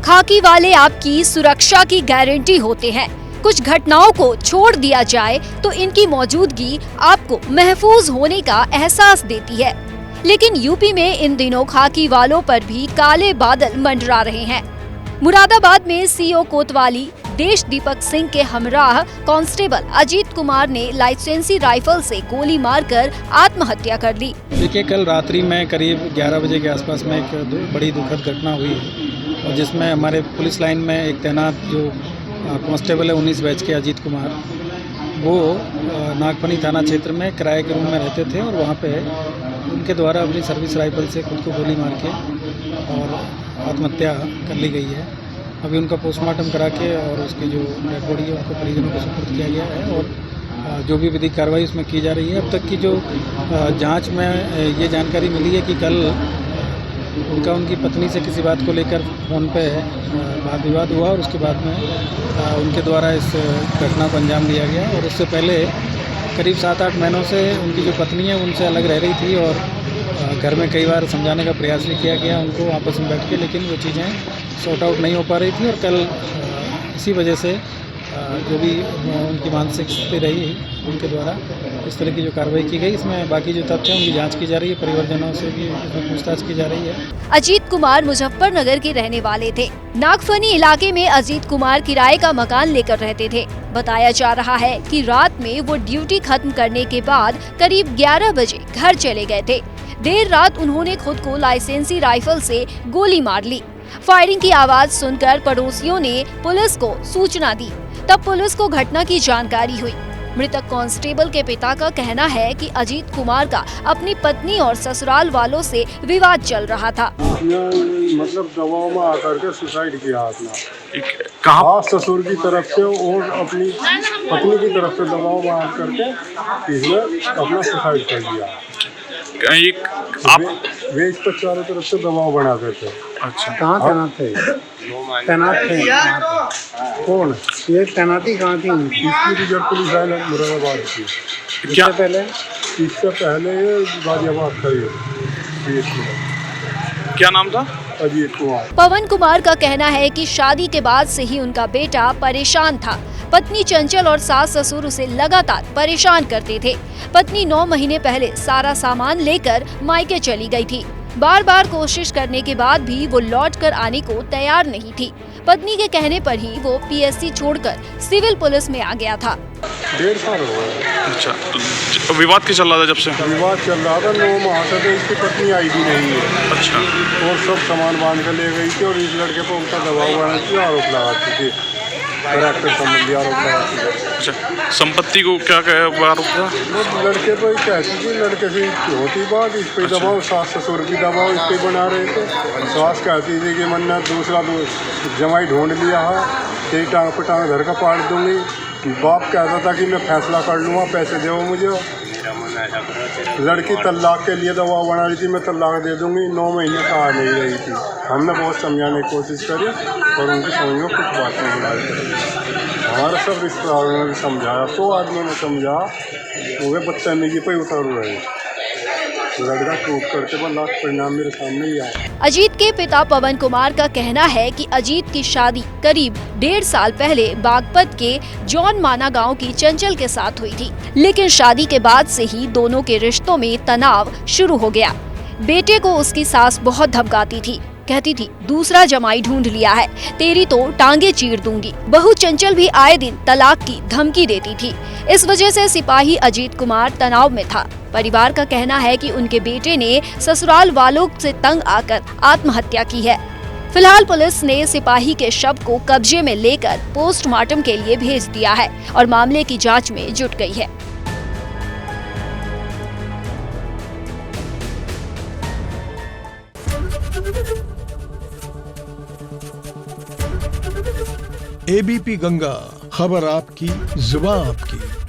खाकी वाले आपकी सुरक्षा की गारंटी होते हैं। कुछ घटनाओं को छोड़ दिया जाए तो इनकी मौजूदगी आपको महफूज होने का एहसास देती है। लेकिन यूपी में इन दिनों खाकी वालों पर भी काले बादल मंडरा रहे हैं। मुरादाबाद में सीओ कोतवाली देश दीपक सिंह के हमराह कांस्टेबल अजीत कुमार ने लाइसेंसी राइफल से गोली मारकर आत्महत्या कर ली। देखिए, कल रात्रि में करीब 11 बजे के आसपास में एक बड़ी दुखद घटना हुई है और जिसमें हमारे पुलिस लाइन में एक तैनात जो कांस्टेबल है 19 बैच के अजीत कुमार, वो नागफनी थाना क्षेत्र में किराए के रूम में रहते थे और वहाँ पे उनके द्वारा अपनी सर्विस राइफल से खुद को गोली मार के और आत्महत्या कर ली गई है। अभी उनका पोस्टमार्टम करा के और उसकी जो डेड बॉडी है उनको परिजनों को सुपुर्द किया गया है और जो भी विधिक कार्रवाई उसमें की जा रही है। अब तक की जो जांच में ये जानकारी मिली है कि कल उनकी पत्नी से किसी बात को लेकर फ़ोन पे वाद विवाद हुआ और उसके बाद में उनके द्वारा इस घटना को अंजाम दिया गया। और उससे पहले करीब 7-8 महीनों से उनकी जो पत्नी है उनसे अलग रह रही थी और घर में कई बार समझाने का प्रयास भी किया गया उनको आपस में बैठ के, लेकिन वो चीज़ें सॉर्ट आउट नहीं हो पा रही थी। और कल इसी वजह से जो भी उनकी मानसिक स्थिति रही उनके द्वारा इस तरह की जो कार्रवाई की गई, इसमें बाकी जो तथ्य हैं उनकी जांच की जा रही है, परिवारजनों से भी पूछताछ की जा रही है। अजीत कुमार मुजफ्फरनगर के रहने वाले थे। नागफनी इलाके में अजीत कुमार किराए का मकान लेकर रहते थे। बताया जा रहा है कि रात में वो ड्यूटी खत्म करने के बाद करीब 11 बजे घर चले गए थे। देर रात उन्होंने खुद को लाइसेंसी राइफल से गोली मार ली। फायरिंग की आवाज सुनकर पड़ोसियों ने पुलिस को सूचना दी। तब पुलिस को घटना की जानकारी हुई। मृतक कांस्टेबल के पिता का कहना है कि अजीत कुमार का अपनी पत्नी और ससुराल वालों से विवाद चल रहा था। मतलब दबाव में आकर के सुसाइड किया अपना, कहाँ ससुर की तरफ से और अपनी पत्नी की तरफ से दबाव में आकर के इसने अपना सुसाइड कर दिया। आप वे इस पर चारों तरफ से दबाव बना देते। अच्छा, कहाँ तैनात थे कौन? ये तैनाती कहाँ थी? इसकी रिजर्व पुलिस लाइन मुरादाबाद की। क्या इससे पहले गाजियाबाद था ये। क्या नाम था? अजीत कुमार। पवन कुमार का कहना है कि शादी के बाद से ही उनका बेटा परेशान था। पत्नी चंचल और सास ससुर उसे लगातार परेशान करते थे। पत्नी 9 महीने पहले सारा सामान लेकर मायके चली गई थी। बार बार कोशिश करने के बाद भी वो लौट कर आने को तैयार नहीं थी। पत्नी के कहने पर ही वो पीएससी छोड़कर सिविल पुलिस में आ गया था। 1.5 साल हो गया। अच्छा, तो विवाद क्या चल रहा था? जब से विवाद चल रहा था 9 माह से, तो इसकी पत्नी आई भी नहीं है। अच्छा, और सब सामान बांध कर ले गई थी और इस लड़के पर उनका दबाव बनाने की आरोप लगाती थी, कैरेक्टर संबंधी आरोप लगाती थी। अच्छा, संपत्ति को क्या आरोप था? वो लड़के पर कहती थी, लड़के से होती बात, इस पे दबाव, सास ससुर की दबाव इस पे बना रहे थे। सास कहती थी कि मैंने दूसरा जमाई ढूंढ लिया है, तेरी टांग पर टांग धर का पाड़ दूंगी। बाप कहता था कि मैं फैसला कर लूँगा, पैसे दो मुझे। लड़की तलाक के लिए दबाव बना रही थी, मैं तलाक दे दूंगी। 9 महीने का आ नहीं रही थी। हमने बहुत समझाने की कोशिश करी और उनकी समझ में कुछ बात नहीं आई। हमारे सब रिश्तेदारों ने भी समझाया, 100 आदमियों ने समझा, वो बदतमीजी पर उतर रहे। लड़का टूट करके लाख परिणाम मेरे सामने ही आया। अजीत के पिता पवन कुमार का कहना है कि अजीत की शादी करीब 1.5 साल पहले बागपत के जॉन माना गांव की चंचल के साथ हुई थी। लेकिन शादी के बाद से ही दोनों के रिश्तों में तनाव शुरू हो गया। बेटे को उसकी सास बहुत धमकाती थी, कहती थी दूसरा जमाई ढूंढ लिया है, तेरी तो टांगे चीर दूंगी। बहू चंचल भी आए दिन तलाक की धमकी देती थी। इस वजह से सिपाही अजीत कुमार तनाव में था। परिवार का कहना है कि उनके बेटे ने ससुराल वालों से तंग आकर आत्महत्या की है। फिलहाल पुलिस ने सिपाही के शव को कब्जे में लेकर पोस्टमार्टम के लिए भेज दिया है और मामले की जांच में जुट गई है। एबीपी गंगा, खबर आपकी, जुबान आपकी।